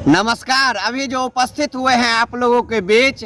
नमस्कार। अभी जो उपस्थित हुए हैं आप लोगों के बीच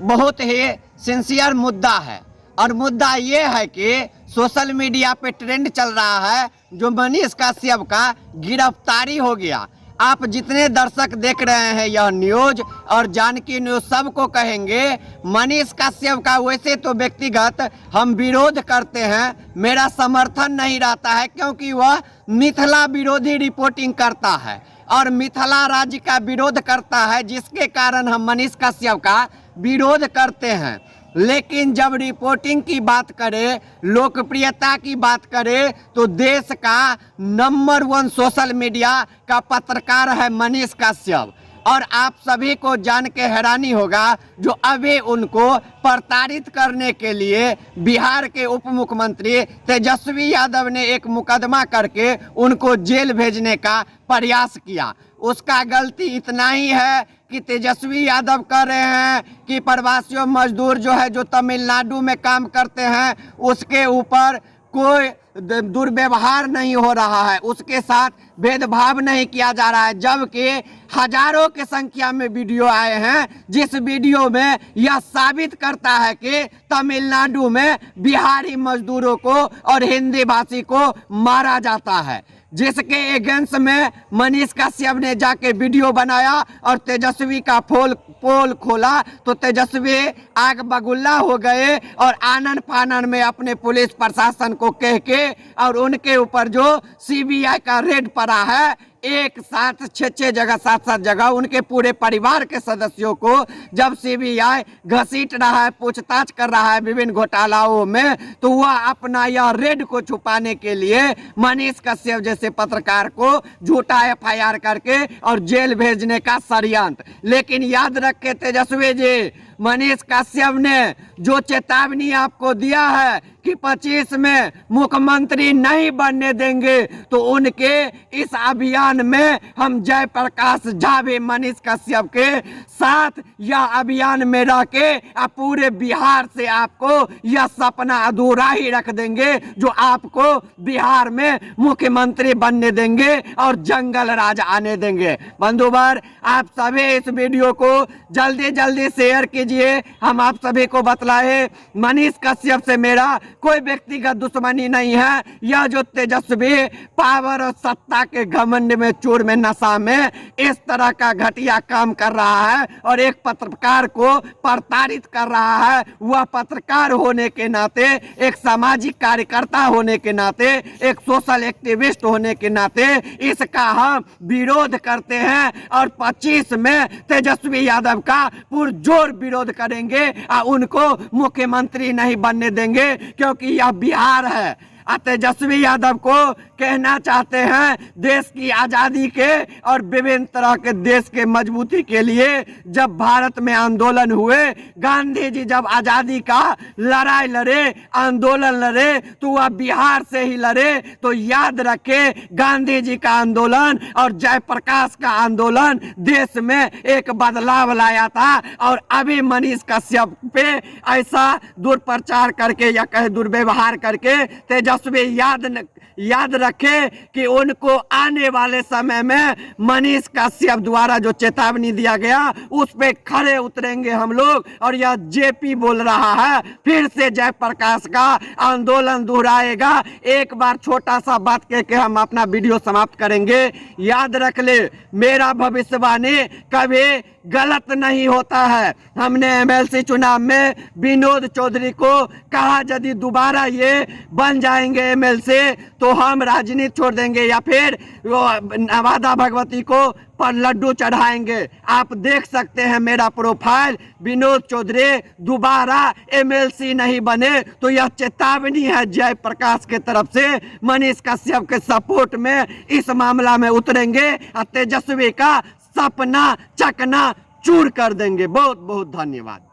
बहुत ही सिंसियर मुद्दा है और मुद्दा ये है कि सोशल मीडिया पे ट्रेंड चल रहा है जो मनीष कश्यप का गिरफ्तारी हो गया। आप जितने दर्शक देख रहे हैं यह न्यूज और जानकी न्यूज सबको कहेंगे मनीष कश्यप का वैसे तो व्यक्तिगत हम विरोध करते हैं, मेरा समर्थन नहीं रहता है क्योंकि वह मिथिला विरोधी रिपोर्टिंग करता है और मिथिला राज्य का विरोध करता है, जिसके कारण हम मनीष कश्यप का विरोध करते हैं। लेकिन जब रिपोर्टिंग की बात करें, लोकप्रियता की बात करें, तो देश का नंबर 1 सोशल मीडिया का पत्रकार है मनीष कश्यप। और आप सभी को जान के हैरानी होगा जो अभी उनको प्रताड़ित करने के लिए बिहार के उप मुख्यमंत्री तेजस्वी यादव ने एक मुकदमा करके उनको जेल भेजने का प्रयास किया। उसका गलती इतना ही है कि तेजस्वी यादव कह रहे हैं कि प्रवासी मजदूर जो है जो तमिलनाडु में काम करते हैं उसके ऊपर कोई दुर्व्यवहार नहीं हो रहा है, उसके साथ भेदभाव नहीं किया जा रहा है, जबकि हजारों की संख्या में वीडियो आए हैं जिस वीडियो में यह साबित करता है कि तमिलनाडु में बिहारी मजदूरों को और हिंदी भाषी को मारा जाता है। जिसके अगेंस्ट में मनीष कश्यप ने जाके वीडियो बनाया और तेजस्वी का पोल खोला तो तेजस्वी आग बगुल्ला हो गए और आनन फानन में अपने पुलिस प्रशासन को कह के और उनके ऊपर जो सीबीआई का रेड पड़ा है, एक साथ 6 जगह 7 जगह उनके पूरे परिवार के सदस्यों को जब सीबीआई घसीट रहा है, पूछताछ कर रहा है विभिन्न घोटालाओं में, तो वह अपना यह रेड को छुपाने के लिए मनीष कश्यप जैसे पत्रकार को झूठा एफआईआर करके और जेल भेजने का षड्यंत्र। लेकिन याद रखे तेजस्वी जी, मनीष कश्यप ने जो चेतावनी आपको दिया है कि 25 में मुख्यमंत्री नहीं बनने देंगे, तो उनके इस अभियान में हम जयप्रकाश झा भी मनीष कश्यप के साथ यह अभियान में रह के पूरे बिहार से आपको यह सपना अधूरा ही रख देंगे जो आपको बिहार में मुख्यमंत्री बनने देंगे और जंगल राज आने देंगे। बंधुवर, आप सभी इस वीडियो को जल्दी शेयर कीजिए। हम आप सभी को बतलाए मनीष कश्यप से मेरा कोई व्यक्तिगत दुश्मनी नहीं है। यह जो तेजस्वी पावर और सत्ता के घमंड में चूर में नशा में इस तरह का घटिया काम कर रहा है और एक पत्रकार को प्रताड़ित कर रहा है, वह पत्रकार होने के नाते, एक सामाजिक कार्यकर्ता होने के नाते, एक सोशल एक्टिविस्ट होने के नाते इसका हम विरोध करते हैं और 25 में तेजस्वी यादव का पुरजोर विरोध करेंगे और उनको मुख्यमंत्री नहीं बनने देंगे क्योंकि यह बिहार है। तेजस्वी यादव को कहना चाहते हैं देश की आज़ादी के और विभिन्न तरह के देश के मजबूती के लिए जब भारत में आंदोलन हुए, गांधी जी जब आज़ादी का लड़ाई लड़े, आंदोलन लड़े, तो वह बिहार से ही लड़े। तो याद रखे गांधी जी का आंदोलन और जयप्रकाश का आंदोलन देश में एक बदलाव लाया था और अभी मनीष कश्यप पे ऐसा दुष्प्रचार करके या कहे दुर्व्यवहार करके तेजस्वी याद रखे कि उनको आने वाले समय में मनीष कश्यप द्वारा जो चेतावनी दिया गया उस पे खड़े उतरेंगे हम लोग। और यह जेपी बोल रहा है फिर से जयप्रकाश का आंदोलन दोहराएगा। एक बार छोटा सा बात कह के हम अपना वीडियो समाप्त करेंगे। याद रख ले, मेरा भविष्यवाणी कभी गलत नहीं होता है। हमने एमएलसी चुनाव में विनोद चौधरी को कहा यदि दोबारा ये बन जाएंगे एमएलसी तो हम राजनीति छोड़ देंगे या फिर नवादा भगवती को पर लड्डू चढ़ाएंगे। आप देख सकते हैं मेरा प्रोफाइल, विनोद चौधरी दोबारा एमएलसी नहीं बने तो यह चेतावनी है जयप्रकाश के तरफ से। मनीष कश्यप के सपोर्ट में इस मामला में उतरेंगे और तेजस्वी का सपना चकना चूर कर देंगे। बहुत बहुत धन्यवाद।